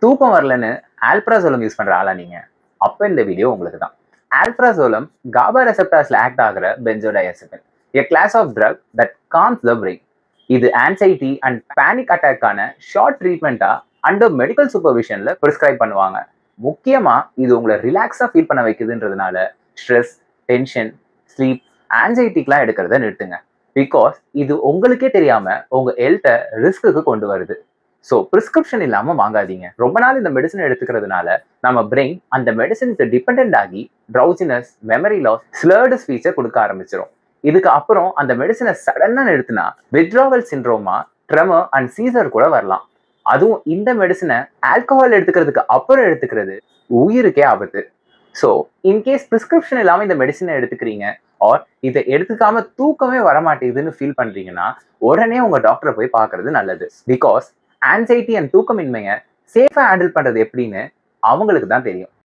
தூக்கம் வரலன்னு ஆல்ப்ராசோலம் யூஸ் பண்ற ஆளா நீங்க? அப்ப இந்த வீடியோ உங்களுக்கு தான். ஆல்ப்ராசோலம் GABA ரெசெப்டார்ஸ்ல ஆக்ட் ஆகுற benzodiazepine, a class of drug that calms the brain. இது ஆன்சைட்டி அண்ட் பேனிக் அட்டாக்கான ஷார்ட் ட்ரீட்மெண்ட்டா அண்டர் மெடிக்கல் சூப்பர்விஷன்ல பிரிஸ்கிரைப் பண்ணுவாங்க. முக்கியமா இது உங்களை ரிலாக்ஸா ஃபீல் பண்ண வைக்குதுன்றதுனால ஸ்ட்ரெஸ், டென்ஷன், ஸ்லீப், ஆன்சைட்டிக்கெல்லாம் எடுக்கிறத நிறுத்துங்க. பிகாஸ் இது உங்களுக்கே தெரியாம உங்க ஹெல்த்தை ரிஸ்க்கு கொண்டு வருது. ஸோ ப்ரிஸ்கிரிப்ஷன் இல்லாமல் வாங்காதீங்க. ரொம்ப நாள் இந்த மெடிசன் எடுத்துக்கிறதுனால நம்ம பிரெயின் அந்த மெடிசனுக்கு டிபெண்ட் ஆகி ட்ரௌசினஸ், மெமரி லாஸ், ஸ்லர்டு ஸ்பீச்சை கொடுக்க ஆரம்பிச்சிடும். இதுக்கு அப்புறம் அந்த மெடிசனை சடனாக நிறுத்தினா வித்ட்ராவல் சிண்ட்ரோமா, ட்ரெமர் அண்ட் சீசர் கூட வரலாம். அதுவும் இந்த மெடிசனை ஆல்கஹால் எடுத்துக்கிறதுக்கு அப்புறம் எடுத்துக்கிறது உயிருக்கே ஆபத்து. ஸோ இன்கேஸ் ப்ரிஸ்கிரிப்ஷன் இல்லாமல் இந்த மெடிசனை எடுத்துக்கிறீங்க ஆர் இதை எடுத்துக்காம தூக்கமே வரமாட்டேங்குதுன்னு ஃபீல் பண்றீங்கன்னா உடனே உங்க டாக்டரை போய் பார்க்கறது நல்லது. பிகாஸ் ஆன்சைட்டி அண்ட் தூக்கமின்மையை சேஃபா ஹேண்டில் பண்றது எப்படின்னு அவங்களுக்கு தான் தெரியும்.